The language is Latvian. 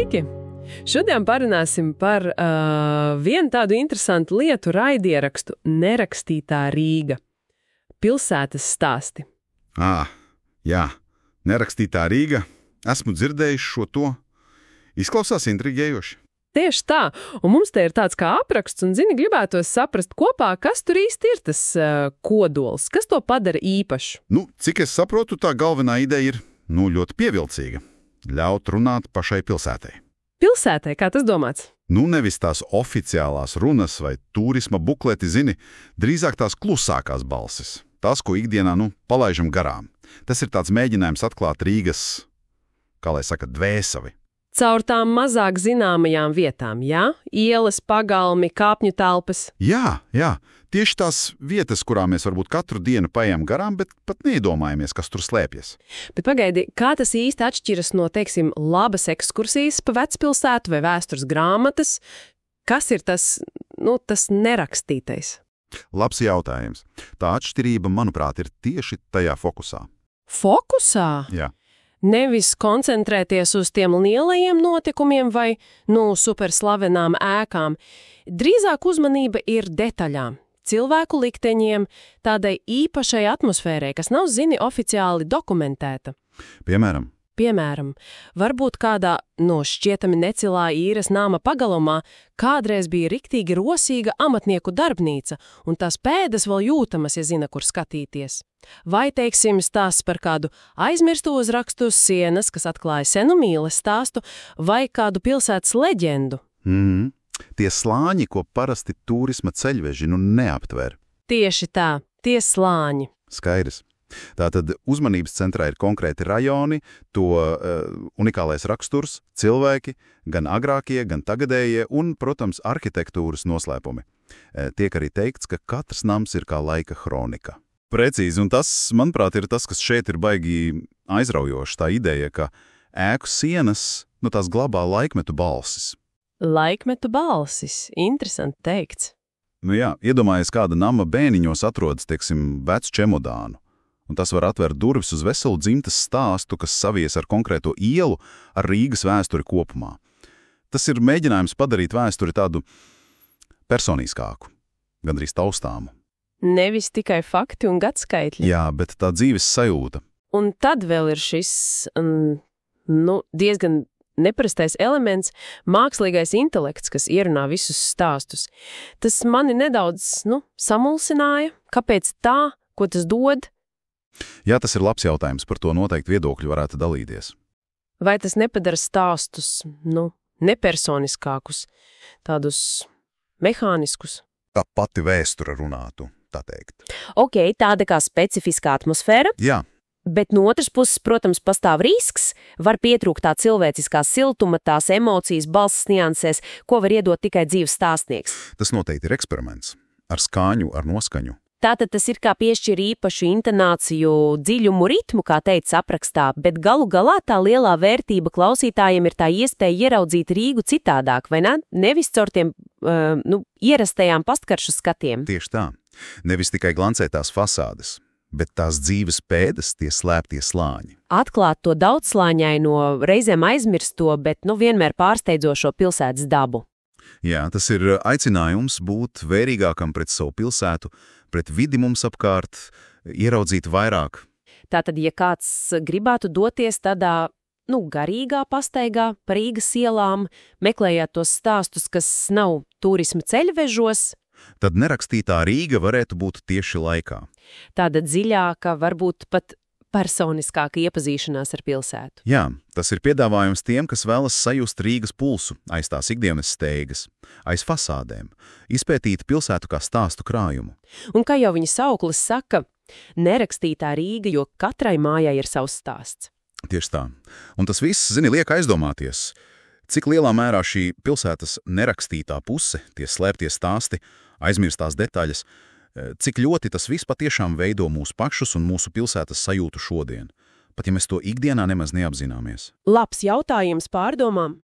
Sveiki! Šodien parunāsim par vienu tādu interesantu lietu raidierakstu Nerakstītā Rīga. Pilsētas stāsti. Jā, Nerakstītā Rīga. Esmu dzirdējis šo to. Izklausās intriģējoši. Tieši tā, un mums te ir tāds kā apraksts, un, gribētos saprast kopā, kas tur īsti ir tas kodols, kas to padara īpašu. Cik es saprotu, tā galvenā ideja ir, ļoti pievilcīga. Ļaut runāt pašai pilsētai. Pilsētai, kā tas domāts? Nevis tās oficiālās runas vai turisma bukleti, drīzāk tās klusākās balsis. Tās, ko ikdienā, palaidžam garām. Tas ir tāds mēģinājums atklāt Rīgas, kā lai saka, dvēseli. Caur tām mazāk zināmajām vietām, jā? Ielas, pagalmi, kāpņu telpas. Jā, tieši tās vietas, kurām mēs varbūt katru dienu paejam garām, bet pat neiedomājamies, kas tur slēpjas. Bet pagaidi, kā tas īsti atšķiras no, labas ekskursijas pa vecpilsētu vai vēstures grāmatas? Kas ir tas nerakstītais? Labs jautājums. Tā atšķirība, manuprāt, ir tieši tajā fokusā. Fokusā? Jā. Nevis koncentrēties uz tiem lielajiem notikumiem vai, superslavenām ēkām. Drīzāk uzmanība ir detaļām, cilvēku likteņiem, tādai īpašai atmosfērai, kas nav, oficiāli dokumentēta. Piemēram, varbūt kādā šķietami necilā īres nama pagalumā kādreiz bija riktīgi rosīga amatnieku darbnīca, un tās pēdas vēl jūtamas, ja zina, kur skatīties. Vai, stāsts par kādu aizmirstu uzrakstu uz sienas, kas atklāja senu mīles stāstu, vai kādu pilsētas leģendu. Tie slāņi, ko parasti turisma ceļveži neaptver. Tieši tā, tie slāņi. Skaidrs. Tātad uzmanības centrā ir konkrēti rajoni, to unikālais raksturs, cilvēki, gan agrākie, gan tagadējie un, protams, arhitektūras noslēpumi. Tiek arī teikts, ka katrs nams ir kā laika hronika. Precīzi, un tas, manuprāt, ir tas, kas šeit ir baigi aizraujoši, tā ideja, ka ēku sienas, tās glabā laikmetu balsis. Laikmetu balsis, interesanti teikts. Jā, iedomājies, kāda nama bēniņos atrodas, vecu čemodānu. Un tas var atvērt durvis uz veselu dzimtas stāstu, kas savies ar konkrēto ielu, ar Rīgas vēsturi kopumā. Tas ir mēģinājums padarīt vēsturi tādu personiskāku, gandrīz taustāmu. Nevis tikai fakti un gadskaitļi. Jā, bet tā dzīves sajūta. Un tad vēl ir šis, diezgan neparastais elements, mākslīgais intelekts, kas ierunā visus stāstus. Tas mani nedaudz, samulsināja. Kāpēc tā, ko tas dod? Jā, tas ir labs jautājums, par to noteikti viedokļi varētu dalīties. Vai tas nepadara stāstus, nepersoniskākus, tādus mehāniskus? Tā pati vēsture runātu, tā teikt. Ok, tāda kā specifiska atmosfēra. Jā. Bet no otras puses, protams, pastāv risks, var pietrūkt tā cilvēciskā siltuma, tās emocijas, balss niansēs, ko var iedot tikai dzīves stāstnieks. Tas noteikti ir eksperiments. Ar skaņu, ar noskaņu. Tātad tas ir kā piešķir īpašu intonāciju, dziļumu, ritmu, kā teica aprakstā, bet galu galā tā lielā vērtība klausītājiem ir tā iespēja ieraudzīt Rīgu citādāk, vai ne? Nevis caur tiem, ierastajām pastkaršu skatiem. Tieši tā. Nevis tikai glancētās fasādes, bet tās dzīves pēdas, tie slēptie slāņi. Atklāt to daudzslāņaino, reizēm aizmirsto, bet vienmēr pārsteidzošo pilsētas dabu. Jā, tas ir aicinājums būt vērīgākam pret savu pilsētu, pret vidi mums apkārt, ieraudzīt vairāk. Tātad, ja kāds gribētu doties tādā, garīgā pastaigā pa Rīgas ielām, meklējot tos stāstus, kas nav turisma ceļvežos, tad nerakstītā Rīga varētu būt tieši laikā. Tāda dziļāka, varbūt pat personiskāka iepazīšanās ar pilsētu. Jā, tas ir piedāvājums tiem, kas vēlas sajust Rīgas pulsu, aiz tās ikdienas steigas, aiz fasādēm, izpētīt pilsētu kā stāstu krājumu. Un kā jau viņa sauklis saka, nerakstītā Rīga, jo katrai mājai ir savs stāsts. Tieši tā. Un tas viss, liek aizdomāties, cik lielā mērā šī pilsētas nerakstītā puse, tie slēptie stāsti, aizmirstās detaļas, cik ļoti tas viss patiešām veido mūsu pašus un mūsu pilsētas sajūtu šodien, pat ja mēs to ikdienā nemaz neapzināmies. Labs jautājums pārdomām.